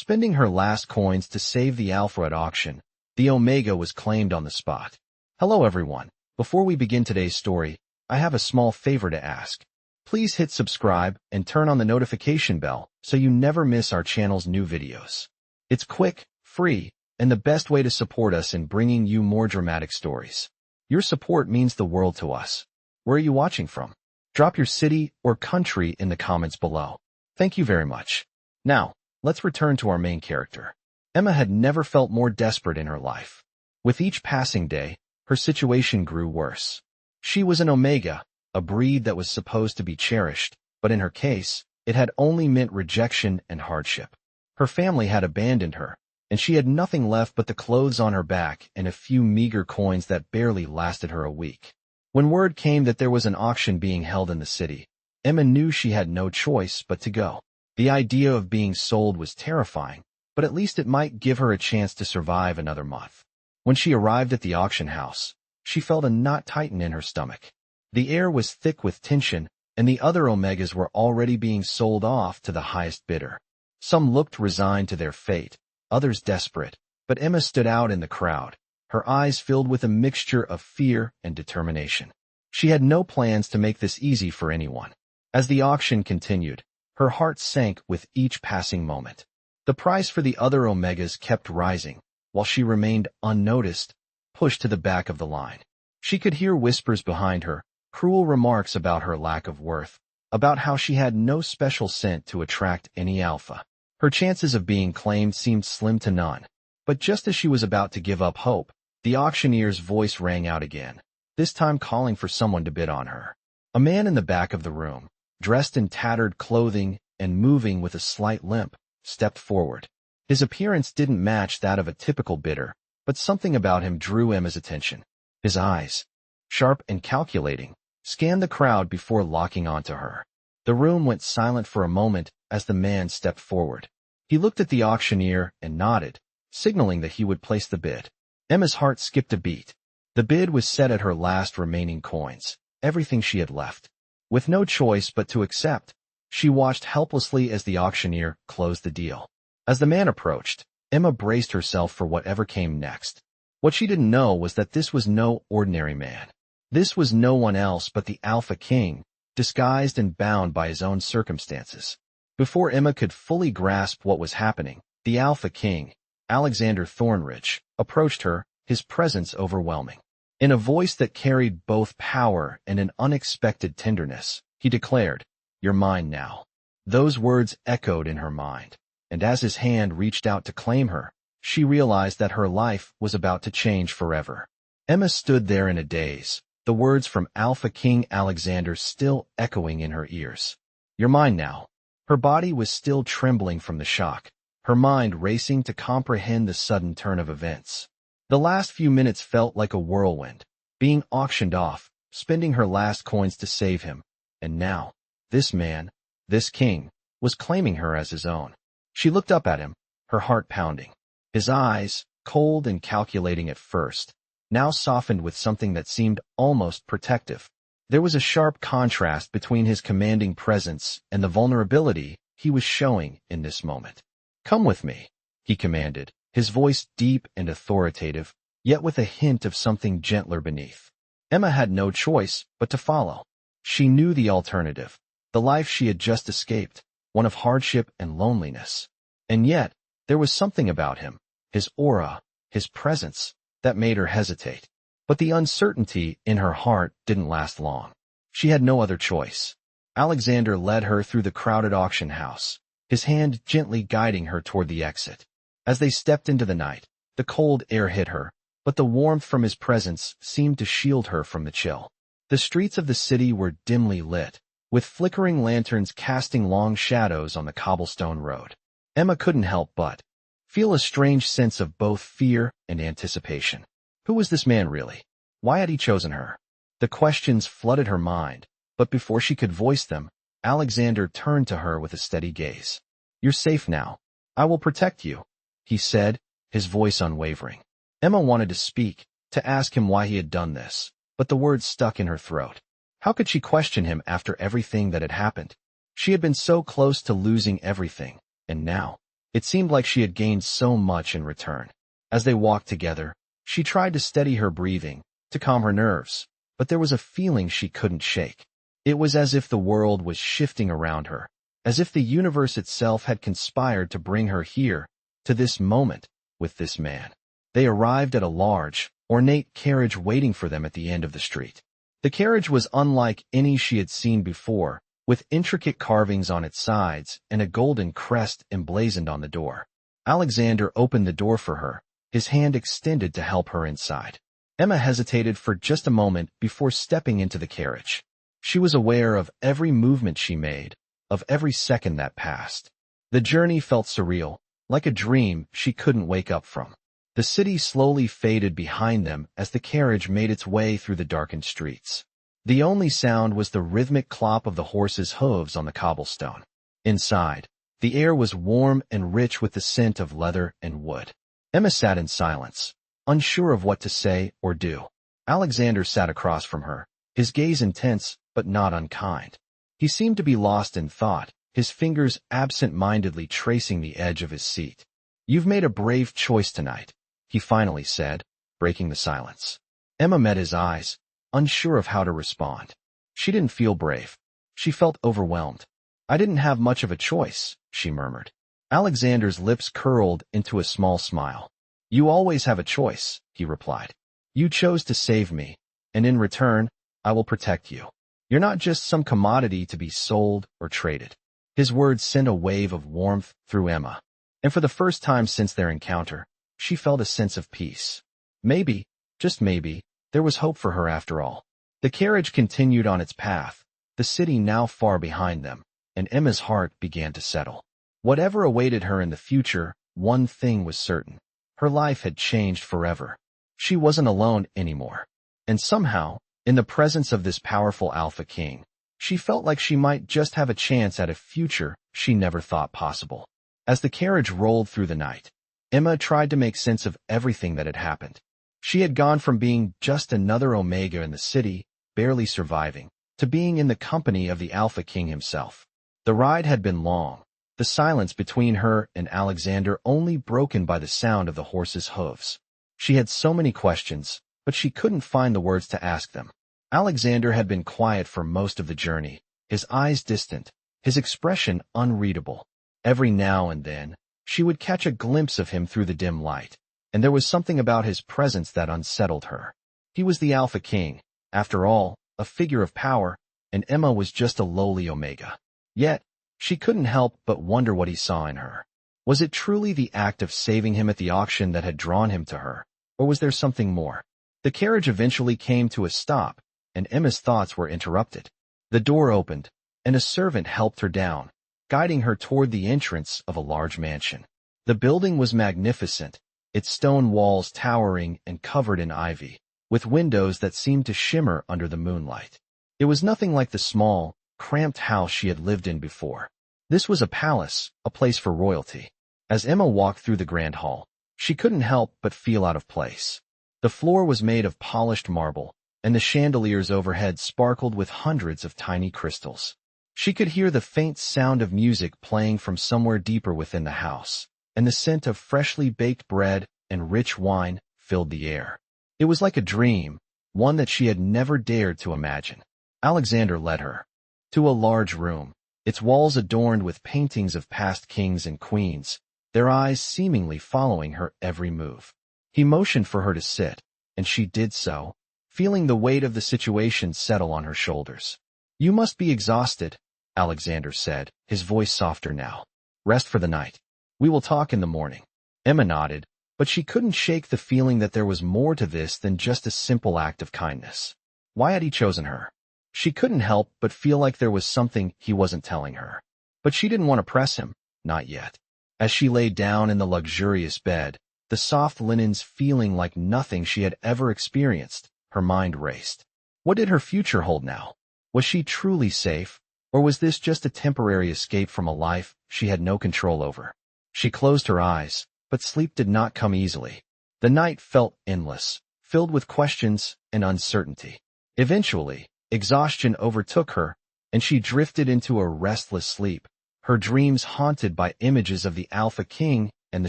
Spending her last coins to save the alpha at auction, the Omega was claimed on the spot. Hello everyone. Before we begin today's story, I have a small favor to ask. Please hit subscribe and turn on the notification bell so you never miss our channel's new videos. It's quick, free, and the best way to support us in bringing you more dramatic stories. Your support means the world to us. Where are you watching from? Drop your city or country in the comments below. Thank you very much. Now, let's return to our main character. Emma had never felt more desperate in her life. With each passing day, her situation grew worse. She was an Omega, a breed that was supposed to be cherished, but in her case, it had only meant rejection and hardship. Her family had abandoned her, and she had nothing left but the clothes on her back and a few meager coins that barely lasted her a week. When word came that there was an auction being held in the city, Emma knew she had no choice but to go. The idea of being sold was terrifying, but at least it might give her a chance to survive another month. When she arrived at the auction house, she felt a knot tighten in her stomach. The air was thick with tension, and the other Omegas were already being sold off to the highest bidder. Some looked resigned to their fate, others desperate, but Emma stood out in the crowd, her eyes filled with a mixture of fear and determination. She had no plans to make this easy for anyone. As the auction continued, her heart sank with each passing moment. The price for the other Omegas kept rising, while she remained unnoticed, pushed to the back of the line. She could hear whispers behind her, cruel remarks about her lack of worth, about how she had no special scent to attract any alpha. Her chances of being claimed seemed slim to none. But just as she was about to give up hope, the auctioneer's voice rang out again, this time calling for someone to bid on her. A man in the back of the room, dressed in tattered clothing and moving with a slight limp, stepped forward. His appearance didn't match that of a typical bidder, but something about him drew Emma's attention. His eyes, sharp and calculating, scanned the crowd before locking onto her. The room went silent for a moment as the man stepped forward. He looked at the auctioneer and nodded, signaling that he would place the bid. Emma's heart skipped a beat. The bid was set at her last remaining coins, everything she had left. With no choice but to accept, she watched helplessly as the auctioneer closed the deal. As the man approached, Emma braced herself for whatever came next. What she didn't know was that this was no ordinary man. This was no one else but the Alpha King, disguised and bound by his own circumstances. Before Emma could fully grasp what was happening, the Alpha King, Alexander Thornridge, approached her, his presence overwhelming. In a voice that carried both power and an unexpected tenderness, he declared, "You're mine now." Those words echoed in her mind, and as his hand reached out to claim her, she realized that her life was about to change forever. Emma stood there in a daze, the words from Alpha King Alexander still echoing in her ears. "You're mine now." Her body was still trembling from the shock, her mind racing to comprehend the sudden turn of events. The last few minutes felt like a whirlwind, being auctioned off, spending her last coins to save him, and now, this man, this king, was claiming her as his own. She looked up at him, her heart pounding. His eyes, cold and calculating at first, now softened with something that seemed almost protective. There was a sharp contrast between his commanding presence and the vulnerability he was showing in this moment. "Come with me," he commanded, his voice deep and authoritative, yet with a hint of something gentler beneath. Emma had no choice but to follow. She knew the alternative, the life she had just escaped, one of hardship and loneliness. And yet, there was something about him, his aura, his presence, that made her hesitate. But the uncertainty in her heart didn't last long. She had no other choice. Alexander led her through the crowded auction house, his hand gently guiding her toward the exit. As they stepped into the night, the cold air hit her, but the warmth from his presence seemed to shield her from the chill. The streets of the city were dimly lit, with flickering lanterns casting long shadows on the cobblestone road. Emma couldn't help but feel a strange sense of both fear and anticipation. Who was this man really? Why had he chosen her? The questions flooded her mind, but before she could voice them, Alexander turned to her with a steady gaze. "You're safe now. I will protect you," he said, his voice unwavering. Emma wanted to speak, to ask him why he had done this, but the words stuck in her throat. How could she question him after everything that had happened? She had been so close to losing everything, and now, It seemed like she had gained so much in return. As they walked together, she tried to steady her breathing, to calm her nerves, but there was a feeling she couldn't shake. It was as if the world was shifting around her, as if the universe itself had conspired to bring her here, to this moment, with this man. They arrived at a large, ornate carriage waiting for them at the end of the street. The carriage was unlike any she had seen before, with intricate carvings on its sides and a golden crest emblazoned on the door. Alexander opened the door for her, his hand extended to help her inside. Emma hesitated for just a moment before stepping into the carriage. She was aware of every movement she made, of every second that passed. The journey felt surreal, like a dream she couldn't wake up from. The city slowly faded behind them as the carriage made its way through the darkened streets. The only sound was the rhythmic clop of the horse's hooves on the cobblestone. Inside, the air was warm and rich with the scent of leather and wood. Emma sat in silence, unsure of what to say or do. Alexander sat across from her, his gaze intense but not unkind. He seemed to be lost in thought, his fingers absent-mindedly tracing the edge of his seat. "You've made a brave choice tonight," he finally said, breaking the silence. Emma met his eyes, unsure of how to respond. She didn't feel brave. She felt overwhelmed. "I didn't have much of a choice," she murmured. Alexander's lips curled into a small smile. "You always have a choice," he replied. "You chose to save me, and in return, I will protect you. You're not just some commodity to be sold or traded." His words sent a wave of warmth through Emma, and for the first time since their encounter, she felt a sense of peace. Maybe, just maybe, there was hope for her after all. The carriage continued on its path, the city now far behind them, and Emma's heart began to settle. Whatever awaited her in the future, one thing was certain. Her life had changed forever. She wasn't alone anymore. And somehow, in the presence of this powerful Alpha King, she felt like she might just have a chance at a future she never thought possible. As the carriage rolled through the night, Emma tried to make sense of everything that had happened. She had gone from being just another Omega in the city, barely surviving, to being in the company of the Alpha King himself. The ride had been long, the silence between her and Alexander only broken by the sound of the horse's hooves. She had so many questions, but she couldn't find the words to ask them. Alexander had been quiet for most of the journey, his eyes distant, his expression unreadable. Every now and then, she would catch a glimpse of him through the dim light, and there was something about his presence that unsettled her. He was the Alpha King, after all, a figure of power, and Emma was just a lowly Omega. Yet, she couldn't help but wonder what he saw in her. Was it truly the act of saving him at the auction that had drawn him to her, or was there something more? The carriage eventually came to a stop, and Emma's thoughts were interrupted. The door opened, and a servant helped her down, guiding her toward the entrance of a large mansion. The building was magnificent, its stone walls towering and covered in ivy, with windows that seemed to shimmer under the moonlight. It was nothing like the small, cramped house she had lived in before. This was a palace, a place for royalty. As Emma walked through the grand hall, she couldn't help but feel out of place. The floor was made of polished marble, and the chandeliers overhead sparkled with hundreds of tiny crystals. She could hear the faint sound of music playing from somewhere deeper within the house, and the scent of freshly baked bread and rich wine filled the air. It was like a dream, one that she had never dared to imagine. Alexander led her to a large room, its walls adorned with paintings of past kings and queens, their eyes seemingly following her every move. He motioned for her to sit, and she did so, feeling the weight of the situation settle on her shoulders. "You must be exhausted," Alexander said, his voice softer now. "Rest for the night. We will talk in the morning." Emma nodded, but she couldn't shake the feeling that there was more to this than just a simple act of kindness. Why had he chosen her? She couldn't help but feel like there was something he wasn't telling her. But she didn't want to press him, not yet. As she lay down in the luxurious bed, the soft linens feeling like nothing she had ever experienced, her mind raced. What did her future hold now? Was she truly safe, or was this just a temporary escape from a life she had no control over? She closed her eyes, but sleep did not come easily. The night felt endless, filled with questions and uncertainty. Eventually, exhaustion overtook her, and she drifted into a restless sleep, her dreams haunted by images of the Alpha King and the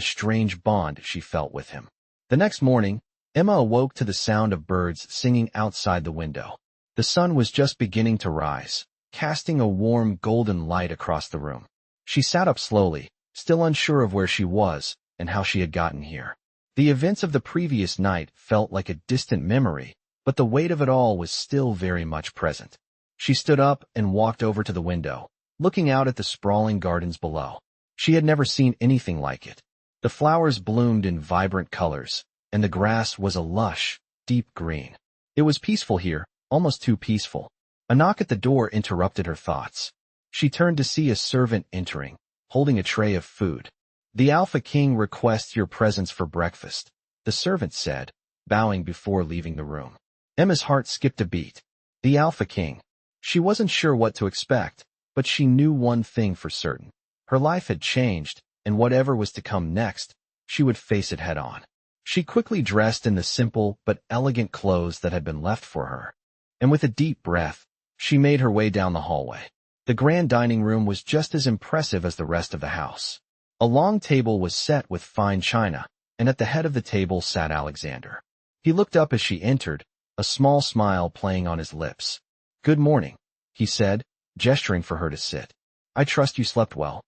strange bond she felt with him. The next morning, Emma awoke to the sound of birds singing outside the window. The sun was just beginning to rise, casting a warm golden light across the room. She sat up slowly, still unsure of where she was and how she had gotten here. The events of the previous night felt like a distant memory, but the weight of it all was still very much present. She stood up and walked over to the window, looking out at the sprawling gardens below. She had never seen anything like it. The flowers bloomed in vibrant colors, and the grass was a lush, deep green. It was peaceful here, almost too peaceful. A knock at the door interrupted her thoughts. She turned to see a servant entering, holding a tray of food. "The Alpha King requests your presence for breakfast," the servant said, bowing before leaving the room. Emma's heart skipped a beat. The Alpha King. She wasn't sure what to expect, but she knew one thing for certain. Her life had changed, and whatever was to come next, she would face it head-on. She quickly dressed in the simple but elegant clothes that had been left for her, and with a deep breath, she made her way down the hallway. The grand dining room was just as impressive as the rest of the house. A long table was set with fine china, and at the head of the table sat Alexander. He looked up as she entered, a small smile playing on his lips. "Good morning," he said, gesturing for her to sit. "I trust you slept well."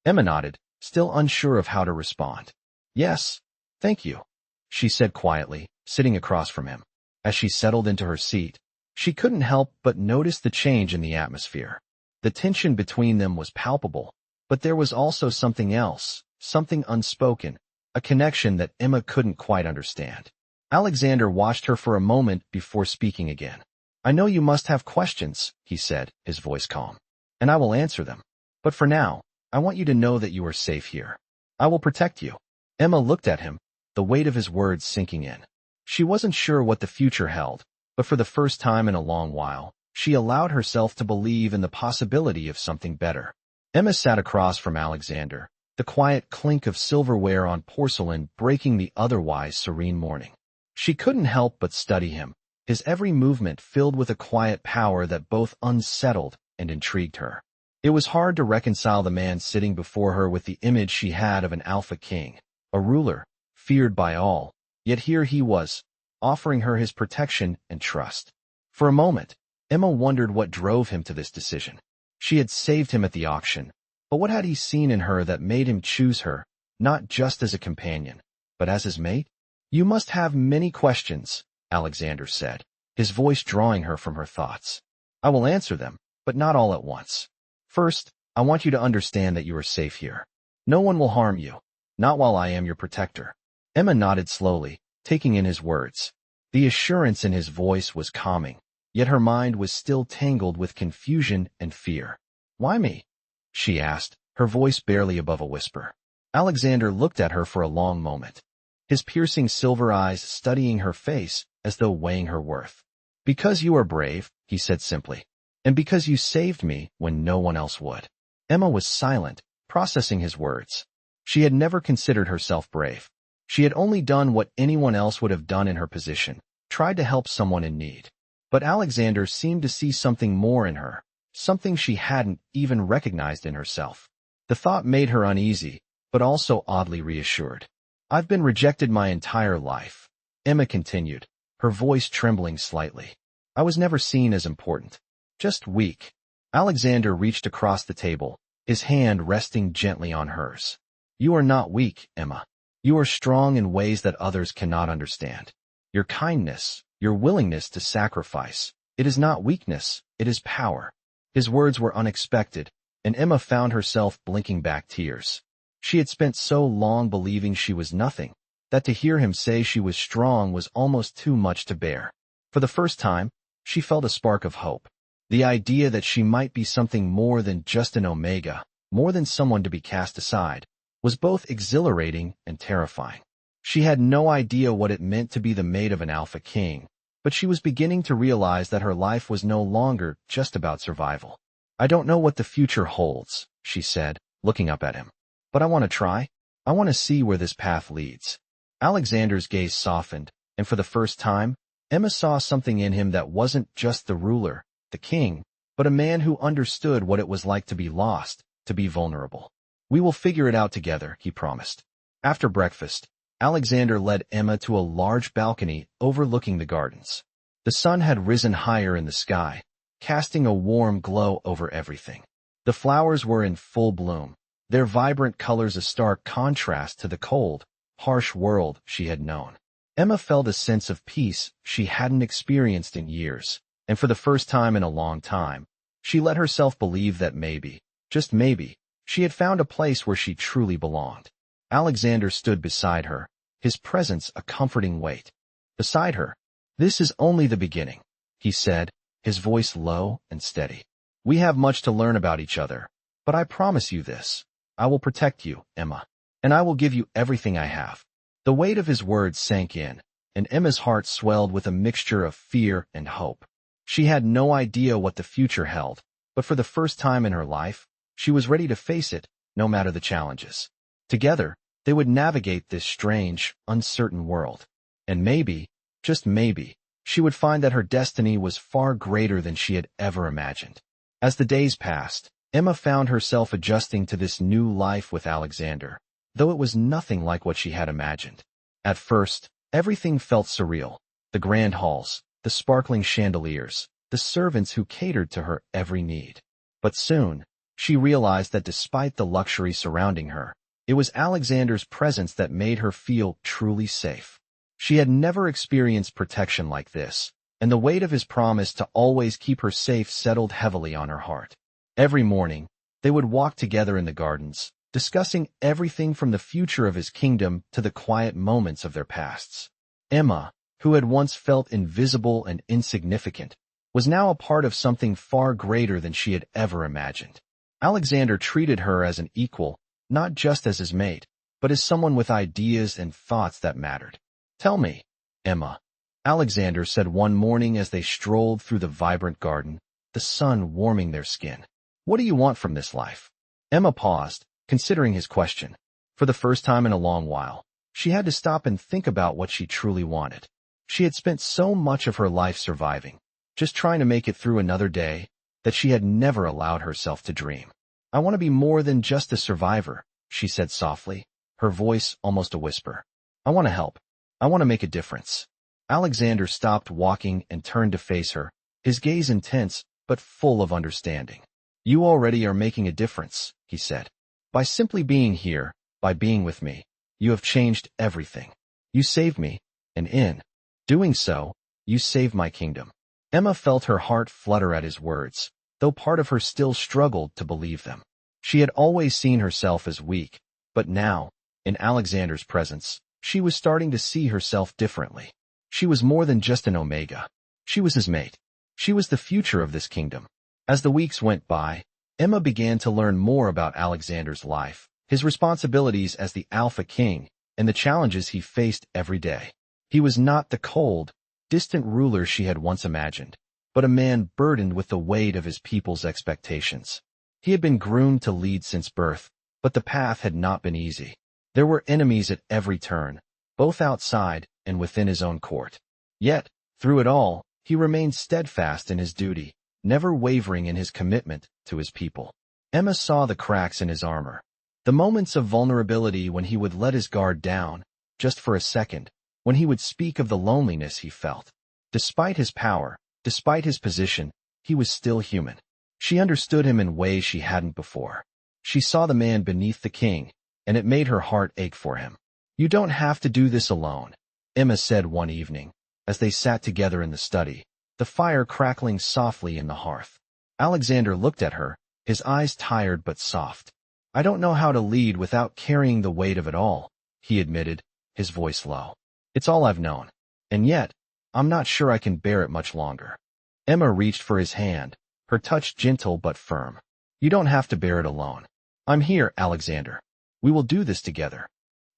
Emma nodded, still unsure of how to respond. "Yes, thank you," she said quietly, sitting across from him. As she settled into her seat, she couldn't help but notice the change in the atmosphere. The tension between them was palpable, but there was also something else, something unspoken, a connection that Emma couldn't quite understand. Alexander watched her for a moment before speaking again. "I know you must have questions," he said, his voice calm, "and I will answer them. But for now, I want you to know that you are safe here. I will protect you." Emma looked at him, the weight of his words sinking in. She wasn't sure what the future held, but for the first time in a long while, she allowed herself to believe in the possibility of something better. Emma sat across from Alexander, the quiet clink of silverware on porcelain breaking the otherwise serene morning. She couldn't help but study him, his every movement filled with a quiet power that both unsettled and intrigued her. It was hard to reconcile the man sitting before her with the image she had of an Alpha King, a ruler, feared by all, yet here he was, offering her his protection and trust. For a moment, Emma wondered what drove him to this decision. She had saved him at the auction, but what had he seen in her that made him choose her, not just as a companion, but as his mate? "You must have many questions," Alexander said, his voice drawing her from her thoughts. "I will answer them, but not all at once. First, I want you to understand that you are safe here. No one will harm you, not while I am your protector." Emma nodded slowly, taking in his words. The assurance in his voice was calming, yet her mind was still tangled with confusion and fear. "Why me?" she asked, her voice barely above a whisper. Alexander looked at her for a long moment, his piercing silver eyes studying her face as though weighing her worth. "Because you are brave," he said simply, "and because you saved me when no one else would." Emma was silent, processing his words. She had never considered herself brave. She had only done what anyone else would have done in her position, tried to help someone in need. But Alexander seemed to see something more in her, something she hadn't even recognized in herself. The thought made her uneasy, but also oddly reassured. "I've been rejected my entire life," Emma continued, her voice trembling slightly. "I was never seen as important, just weak." Alexander reached across the table, his hand resting gently on hers. "You are not weak, Emma. You are strong in ways that others cannot understand. Your kindness, your willingness to sacrifice, it is not weakness, it is power." His words were unexpected, and Emma found herself blinking back tears. She had spent so long believing she was nothing, that to hear him say she was strong was almost too much to bear. For the first time, she felt a spark of hope. The idea that she might be something more than just an Omega, more than someone to be cast aside, was both exhilarating and terrifying. She had no idea what it meant to be the mate of an Alpha King, but she was beginning to realize that her life was no longer just about survival. "I don't know what the future holds," she said, looking up at him. "But I want to try. I want to see where this path leads." Alexander's gaze softened, and for the first time, Emma saw something in him that wasn't just the ruler, the king, but a man who understood what it was like to be lost, to be vulnerable. We will figure it out together, he promised. After breakfast, Alexander led Emma to a large balcony overlooking the gardens. The sun had risen higher in the sky, casting a warm glow over everything. The flowers were in full bloom, their vibrant colors a stark contrast to the cold, harsh world she had known. Emma felt a sense of peace she hadn't experienced in years, and for the first time in a long time, she let herself believe that maybe, just maybe, she had found a place where she truly belonged. Alexander stood beside her, his presence a comforting weight. Beside her, "This is only the beginning," he said, his voice low and steady. "We have much to learn about each other, but I promise you this. I will protect you, Emma, and I will give you everything I have." The weight of his words sank in, and Emma's heart swelled with a mixture of fear and hope. She had no idea what the future held, but for the first time in her life, she was ready to face it, no matter the challenges. Together, they would navigate this strange, uncertain world. And maybe, just maybe, she would find that her destiny was far greater than she had ever imagined. As the days passed, Emma found herself adjusting to this new life with Alexander, though it was nothing like what she had imagined. At first, everything felt surreal. The grand halls, the sparkling chandeliers, the servants who catered to her every need. But soon, she realized that despite the luxury surrounding her, it was Alexander's presence that made her feel truly safe. She had never experienced protection like this, and the weight of his promise to always keep her safe settled heavily on her heart. Every morning, they would walk together in the gardens, discussing everything from the future of his kingdom to the quiet moments of their pasts. Emma, who had once felt invisible and insignificant, was now a part of something far greater than she had ever imagined. Alexander treated her as an equal, not just as his mate, but as someone with ideas and thoughts that mattered. "Tell me, Emma," Alexander said one morning as they strolled through the vibrant garden, the sun warming their skin. "What do you want from this life?" Emma paused, considering his question. For the first time in a long while, she had to stop and think about what she truly wanted. She had spent so much of her life surviving, just trying to make it through another day, that she had never allowed herself to dream. "I want to be more than just a survivor," she said softly, her voice almost a whisper. "I want to help. I want to make a difference." Alexander stopped walking and turned to face her, his gaze intense but full of understanding. "You already are making a difference," he said. "By simply being here, by being with me, you have changed everything. You saved me, and in doing so, you saved my kingdom." Emma felt her heart flutter at his words, though part of her still struggled to believe them. She had always seen herself as weak, but now, in Alexander's presence, she was starting to see herself differently. She was more than just an Omega. She was his mate. She was the future of this kingdom. As the weeks went by, Emma began to learn more about Alexander's life, his responsibilities as the Alpha King, and the challenges he faced every day. He was not the cold, distant ruler she had once imagined, but a man burdened with the weight of his people's expectations. He had been groomed to lead since birth, but the path had not been easy. There were enemies at every turn, both outside and within his own court. Yet, through it all, he remained steadfast in his duty, never wavering in his commitment to his people. Emma saw the cracks in his armor, the moments of vulnerability when he would let his guard down, just for a second, when he would speak of the loneliness he felt. Despite his power, despite his position, he was still human. She understood him in ways she hadn't before. She saw the man beneath the king, and it made her heart ache for him. "You don't have to do this alone," Emma said one evening, as they sat together in the study, the fire crackling softly in the hearth. Alexander looked at her, his eyes tired but soft. "I don't know how to lead without carrying the weight of it all," he admitted, his voice low. "It's all I've known. And yet, I'm not sure I can bear it much longer." Emma reached for his hand, her touch gentle but firm. "You don't have to bear it alone. I'm here, Alexander. We will do this together."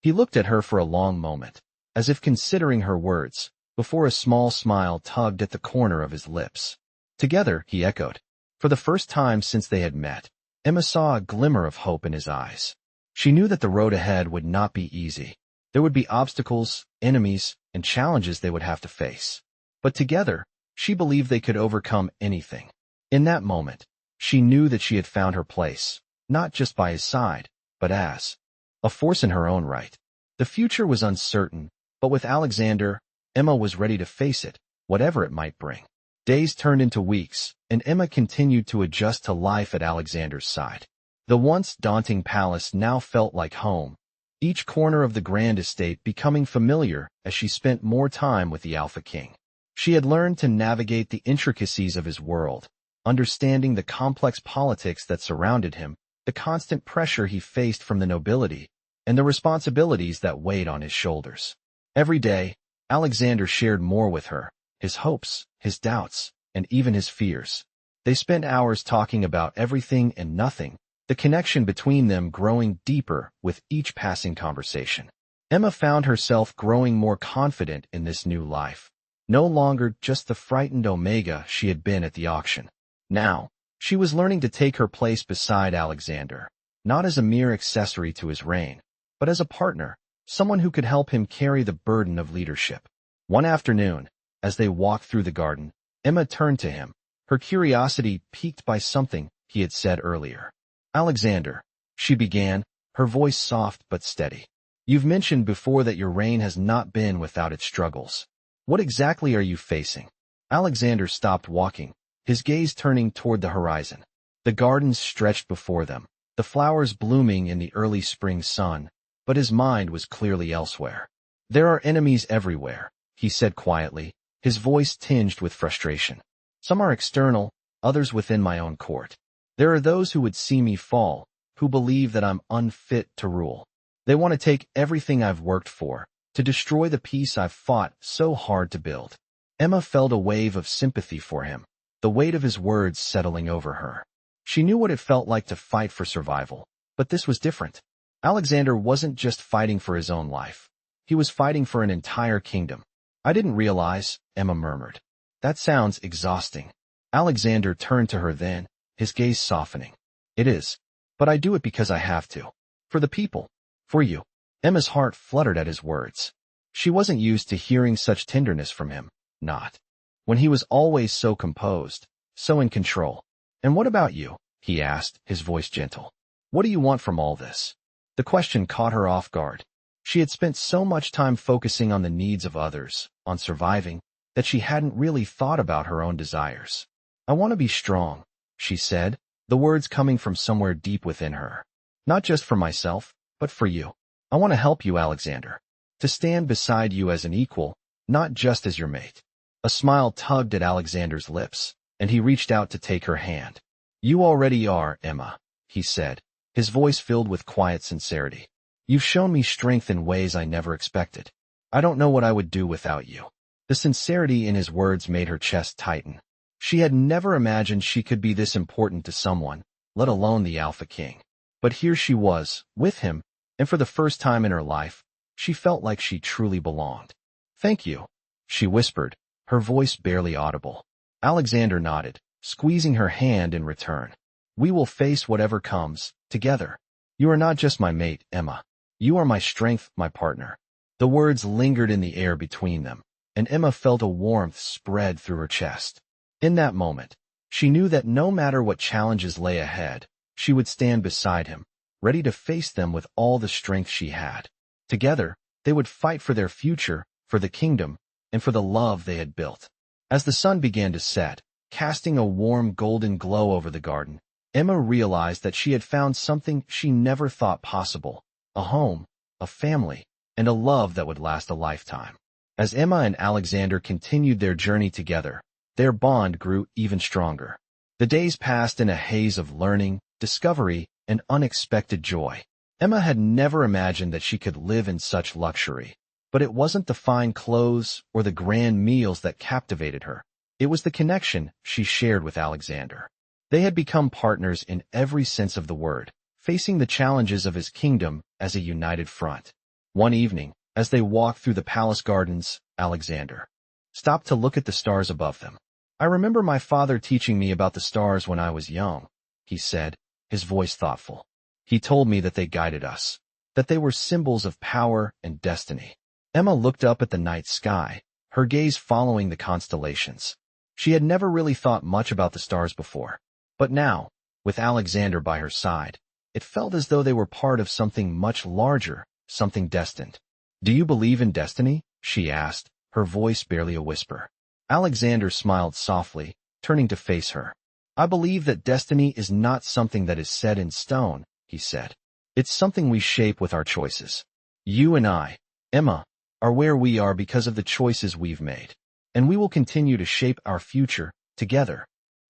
He looked at her for a long moment, as if considering her words, before a small smile tugged at the corner of his lips. "Together," he echoed. For the first time since they had met, Emma saw a glimmer of hope in his eyes. She knew that the road ahead would not be easy. There would be obstacles, enemies, and challenges they would have to face. But together, she believed they could overcome anything. In that moment, she knew that she had found her place, not just by his side, but as a force in her own right. The future was uncertain, but with Alexander, Emma was ready to face it, whatever it might bring. Days turned into weeks, and Emma continued to adjust to life at Alexander's side. The once daunting palace now felt like home, each corner of the grand estate becoming familiar as she spent more time with the Alpha King. She had learned to navigate the intricacies of his world, understanding the complex politics that surrounded him, the constant pressure he faced from the nobility, and the responsibilities that weighed on his shoulders. Every day, Alexander shared more with her, his hopes, his doubts, and even his fears. They spent hours talking about everything and nothing, the connection between them growing deeper with each passing conversation. Emma found herself growing more confident in this new life, no longer just the frightened Omega she had been at the auction. Now, she was learning to take her place beside Alexander, not as a mere accessory to his reign, but as a partner, someone who could help him carry the burden of leadership. One afternoon, as they walked through the garden, Emma turned to him, her curiosity piqued by something he had said earlier. "Alexander," she began, her voice soft but steady. "You've mentioned before that your reign has not been without its struggles. What exactly are you facing?" Alexander stopped walking, his gaze turning toward the horizon. The gardens stretched before them, the flowers blooming in the early spring sun, but his mind was clearly elsewhere. "There are enemies everywhere," he said quietly, his voice tinged with frustration. "Some are external, others within my own court. There are those who would see me fall, who believe that I'm unfit to rule. They want to take everything I've worked for, to destroy the peace I've fought so hard to build." Emma felt a wave of sympathy for him, the weight of his words settling over her. She knew what it felt like to fight for survival, but this was different. Alexander wasn't just fighting for his own life. He was fighting for an entire kingdom. "I didn't realize," Emma murmured. "That sounds exhausting." Alexander turned to her then, his gaze softening. "It is. But I do it because I have to. For the people. For you." Emma's heart fluttered at his words. She wasn't used to hearing such tenderness from him, not when he was always so composed, so in control. "And what about you?" he asked, his voice gentle. "What do you want from all this?" The question caught her off guard. She had spent so much time focusing on the needs of others, on surviving, that she hadn't really thought about her own desires. "I want to be strong," she said, the words coming from somewhere deep within her. "Not just for myself, but for you. I want to help you, Alexander. To stand beside you as an equal, not just as your mate." A smile tugged at Alexander's lips, and he reached out to take her hand. "You already are, Emma," he said, his voice filled with quiet sincerity. "You've shown me strength in ways I never expected. I don't know what I would do without you." The sincerity in his words made her chest tighten. She had never imagined she could be this important to someone, let alone the Alpha King. But here she was, with him, and for the first time in her life, she felt like she truly belonged. "Thank you," she whispered, her voice barely audible. Alexander nodded, squeezing her hand in return. "We will face whatever comes, together. You are not just my mate, Emma. You are my strength, my partner." The words lingered in the air between them, and Emma felt a warmth spread through her chest. In that moment, she knew that no matter what challenges lay ahead, she would stand beside him, ready to face them with all the strength she had. Together, they would fight for their future, for the kingdom, and for the love they had built. As the sun began to set, casting a warm golden glow over the garden, Emma realized that she had found something she never thought possible: a home, a family, and a love that would last a lifetime. As Emma and Alexander continued their journey together, their bond grew even stronger. The days passed in a haze of learning, discovery, and unexpected joy. Emma had never imagined that she could live in such luxury. But it wasn't the fine clothes or the grand meals that captivated her. It was the connection she shared with Alexander. They had become partners in every sense of the word, facing the challenges of his kingdom as a united front. One evening, as they walked through the palace gardens, Alexander stopped to look at the stars above them. "I remember my father teaching me about the stars when I was young," he said, his voice thoughtful. "He told me that they guided us, that they were symbols of power and destiny." Emma looked up at the night sky, her gaze following the constellations. She had never really thought much about the stars before. But now, with Alexander by her side, It felt as though they were part of something much larger, something destined. "Do you believe in destiny?" she asked, her voice barely a whisper. Alexander smiled softly, turning to face her. "I believe that destiny is not something that is set in stone," he said. "It's something we shape with our choices. You and I, Emma, are where we are because of the choices we've made. And we will continue to shape our future, together."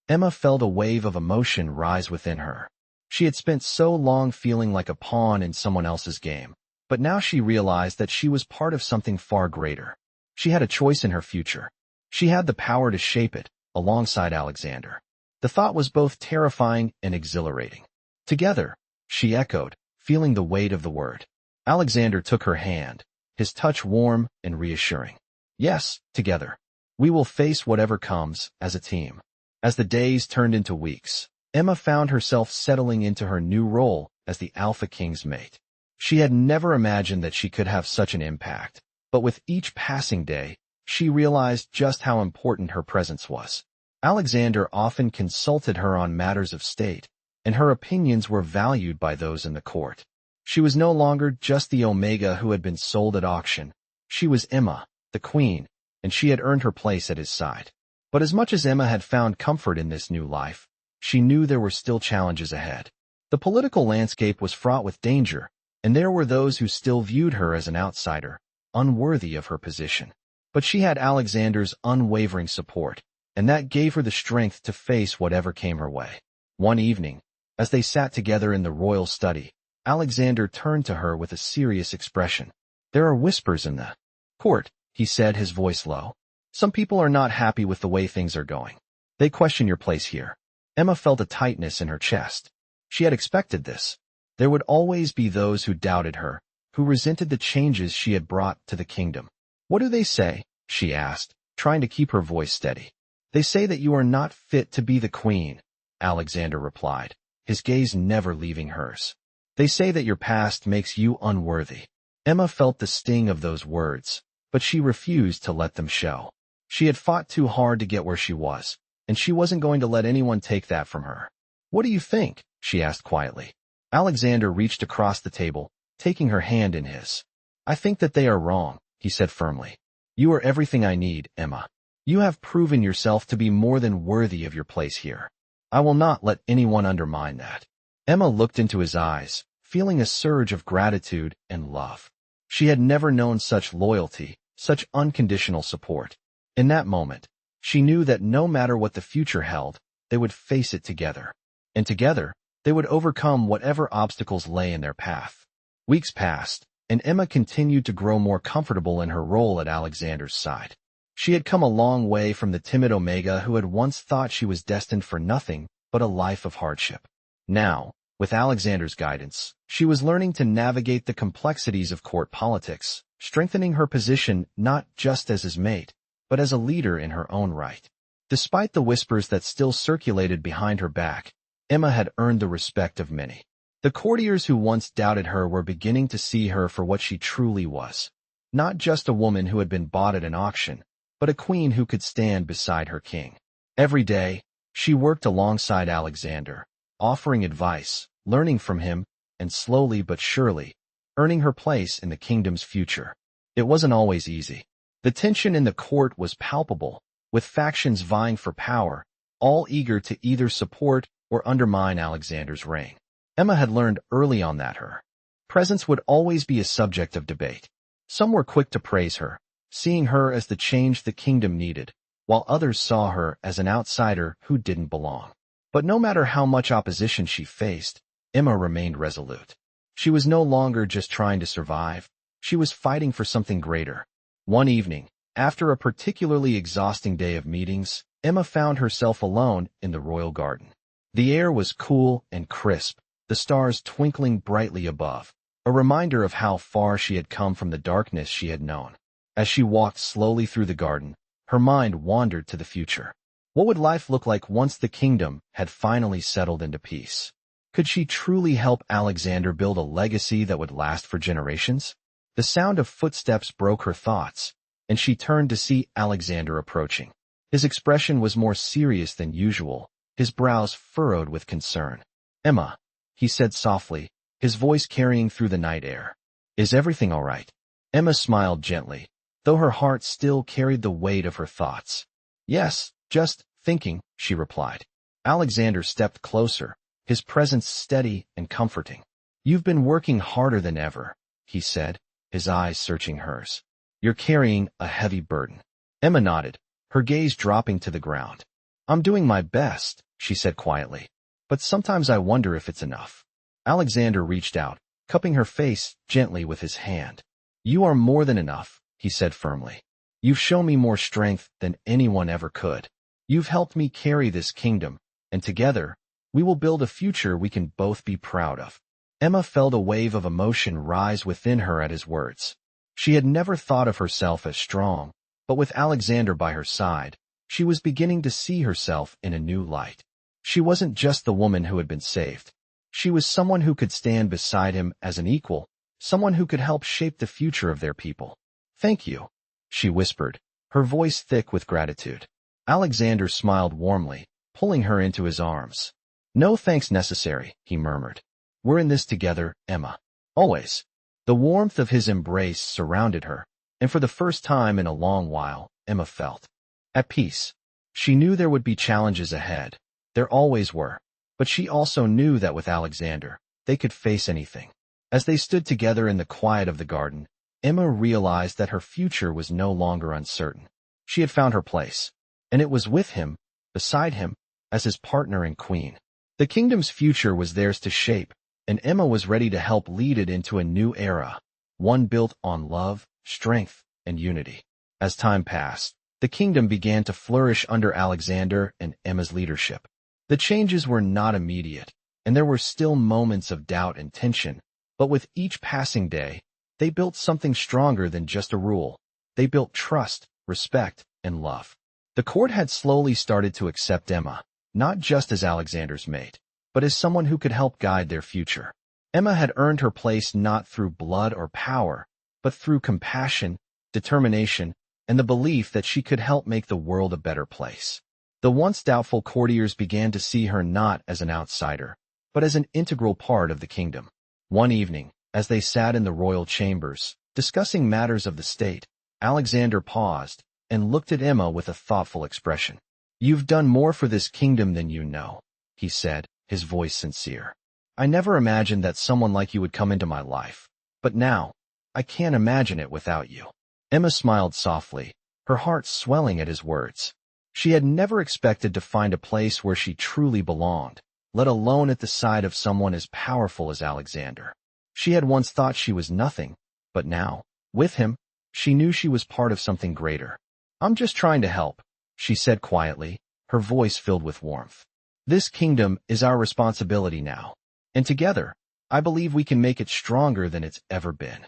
Emma felt a wave of emotion rise within her. She had spent so long feeling like a pawn in someone else's game, but now she realized that she was part of something far greater. She had a choice in her future. She had the power to shape it, alongside Alexander. The thought was both terrifying and exhilarating. "Together," she echoed, feeling the weight of the word. Alexander took her hand, his touch warm and reassuring. "Yes, together. We will face whatever comes, as a team." As the days turned into weeks, Emma found herself settling into her new role as the Alpha King's mate. She had never imagined that she could have such an impact, but with each passing day, she realized just how important her presence was. Alexander often consulted her on matters of state, and her opinions were valued by those in the court. She was no longer just the Omega who had been sold at auction. She was Emma, the queen, and she had earned her place at his side. But as much as Emma had found comfort in this new life, she knew there were still challenges ahead. The political landscape was fraught with danger, and there were those who still viewed her as an outsider, unworthy of her position. But she had Alexander's unwavering support, and that gave her the strength to face whatever came her way. One evening, as they sat together in the royal study, Alexander turned to her with a serious expression. "There are whispers in the court," he said, his voice low. "Some people are not happy with the way things are going. They question your place here." Emma felt a tightness in her chest. She had expected this. There would always be those who doubted her, who resented the changes she had brought to the kingdom. "What do they say?" she asked, trying to keep her voice steady. "They say that you are not fit to be the queen," Alexander replied, his gaze never leaving hers. "They say that your past makes you unworthy." Emma felt the sting of those words, but she refused to let them show. She had fought too hard to get where she was, and she wasn't going to let anyone take that from her. "What do you think?" she asked quietly. Alexander reached across the table, taking her hand in his. "I think that they are wrong," he said firmly. "You are everything I need, Emma. You have proven yourself to be more than worthy of your place here. I will not let anyone undermine that." Emma looked into his eyes, feeling a surge of gratitude and love. She had never known such loyalty, such unconditional support. In that moment, she knew that no matter what the future held, they would face it together. And together, they would overcome whatever obstacles lay in their path. Weeks passed, and Emma continued to grow more comfortable in her role at Alexander's side. She had come a long way from the timid Omega who had once thought she was destined for nothing but a life of hardship. Now, with Alexander's guidance, she was learning to navigate the complexities of court politics, strengthening her position not just as his mate, but as a leader in her own right. Despite the whispers that still circulated behind her back, Emma had earned the respect of many. The courtiers who once doubted her were beginning to see her for what she truly was. Not just a woman who had been bought at an auction, but a queen who could stand beside her king. Every day, she worked alongside Alexander, offering advice, learning from him, and slowly but surely, earning her place in the kingdom's future. It wasn't always easy. The tension in the court was palpable, with factions vying for power, all eager to either support or undermine Alexander's reign. Emma had learned early on that her presence would always be a subject of debate. Some were quick to praise her, seeing her as the change the kingdom needed, while others saw her as an outsider who didn't belong. But no matter how much opposition she faced, Emma remained resolute. She was no longer just trying to survive, she was fighting for something greater. One evening, after a particularly exhausting day of meetings, Emma found herself alone in the royal garden. The air was cool and crisp, the stars twinkling brightly above, a reminder of how far she had come from the darkness she had known. As she walked slowly through the garden, her mind wandered to the future. What would life look like once the kingdom had finally settled into peace? Could she truly help Alexander build a legacy that would last for generations? The sound of footsteps broke her thoughts, and she turned to see Alexander approaching. His expression was more serious than usual, his brows furrowed with concern. "Emma," he said softly, his voice carrying through the night air. Is everything all right? Emma smiled gently, though her heart still carried the weight of her thoughts. Yes, just thinking, she replied. Alexander stepped closer, his presence steady and comforting. You've been working harder than ever, he said, his eyes searching hers. You're carrying a heavy burden. Emma nodded, her gaze dropping to the ground. I'm doing my best, she said quietly. But sometimes I wonder if it's enough. Alexander reached out, cupping her face gently with his hand. You are more than enough, he said firmly. You've shown me more strength than anyone ever could. You've helped me carry this kingdom, and together, we will build a future we can both be proud of. Emma felt a wave of emotion rise within her at his words. She had never thought of herself as strong, but with Alexander by her side, she was beginning to see herself in a new light. She wasn't just the woman who had been saved. She was someone who could stand beside him as an equal, someone who could help shape the future of their people. Thank you, she whispered, her voice thick with gratitude. Alexander smiled warmly, pulling her into his arms. No thanks necessary, he murmured. We're in this together, Emma. Always. The warmth of his embrace surrounded her, and for the first time in a long while, Emma felt at peace. She knew there would be challenges ahead. There always were. But she also knew that with Alexander, they could face anything. As they stood together in the quiet of the garden, Emma realized that her future was no longer uncertain. She had found her place, and it was with him, beside him, as his partner and queen. The kingdom's future was theirs to shape, and Emma was ready to help lead it into a new era, one built on love, strength, and unity. As time passed, the kingdom began to flourish under Alexander and Emma's leadership. The changes were not immediate, and there were still moments of doubt and tension, but with each passing day, they built something stronger than just a rule. They built trust, respect, and love. The court had slowly started to accept Emma, not just as Alexander's mate, but as someone who could help guide their future. Emma had earned her place not through blood or power, but through compassion, determination, and the belief that she could help make the world a better place. The once doubtful courtiers began to see her not as an outsider, but as an integral part of the kingdom. One evening, as they sat in the royal chambers, discussing matters of the state, Alexander paused and looked at Emma with a thoughtful expression. You've done more for this kingdom than you know, he said, his voice sincere. I never imagined that someone like you would come into my life, but now, I can't imagine it without you. Emma smiled softly, her heart swelling at his words. She had never expected to find a place where she truly belonged, let alone at the side of someone as powerful as Alexander. She had once thought she was nothing, but now, with him, she knew she was part of something greater. I'm just trying to help, she said quietly, her voice filled with warmth. This kingdom is our responsibility now, and together, I believe we can make it stronger than it's ever been.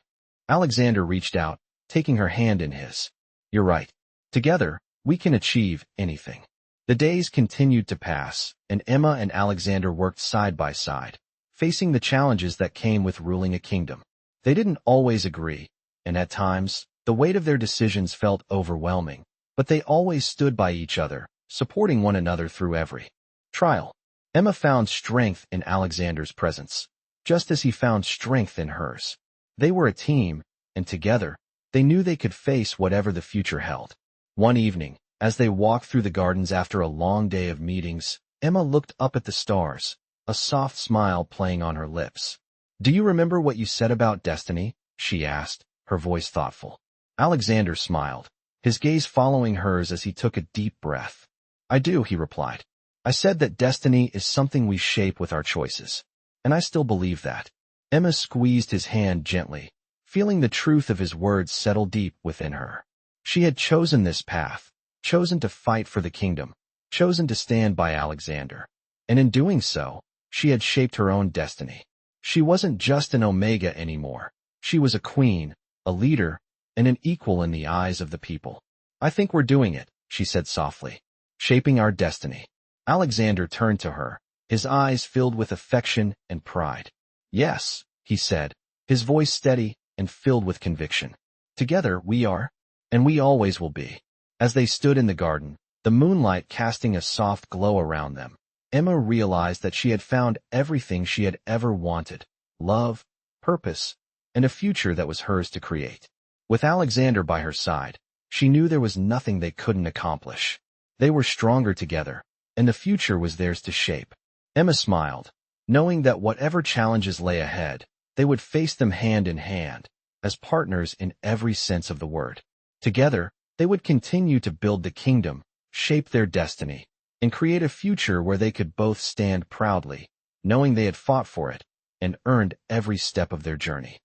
Alexander reached out, taking her hand in his. You're right. Together, we can achieve anything. The days continued to pass, and Emma and Alexander worked side by side, facing the challenges that came with ruling a kingdom. They didn't always agree, and at times, the weight of their decisions felt overwhelming, but they always stood by each other, supporting one another through every trial. Emma found strength in Alexander's presence, just as he found strength in hers. They were a team, and together, they knew they could face whatever the future held. One evening, as they walked through the gardens after a long day of meetings, Emma looked up at the stars, a soft smile playing on her lips. Do you remember what you said about destiny? She asked, her voice thoughtful. Alexander smiled, his gaze following hers as he took a deep breath. I do, he replied. I said that destiny is something we shape with our choices, and I still believe that. Emma squeezed his hand gently, feeling the truth of his words settle deep within her. She had chosen this path, chosen to fight for the kingdom, chosen to stand by Alexander. And in doing so, she had shaped her own destiny. She wasn't just an Omega anymore. She was a queen, a leader, and an equal in the eyes of the people. I think we're doing it, she said softly. Shaping our destiny. Alexander turned to her, his eyes filled with affection and pride. Yes, he said, his voice steady and filled with conviction. Together we are, and we always will be. As they stood in the garden, the moonlight casting a soft glow around them, Emma realized that she had found everything she had ever wanted: love, purpose, and a future that was hers to create. With Alexander by her side, she knew there was nothing they couldn't accomplish. They were stronger together, and the future was theirs to shape. Emma smiled, knowing that whatever challenges lay ahead, they would face them hand in hand, as partners in every sense of the word. Together, they would continue to build the kingdom, shape their destiny, and create a future where they could both stand proudly, knowing they had fought for it and earned every step of their journey.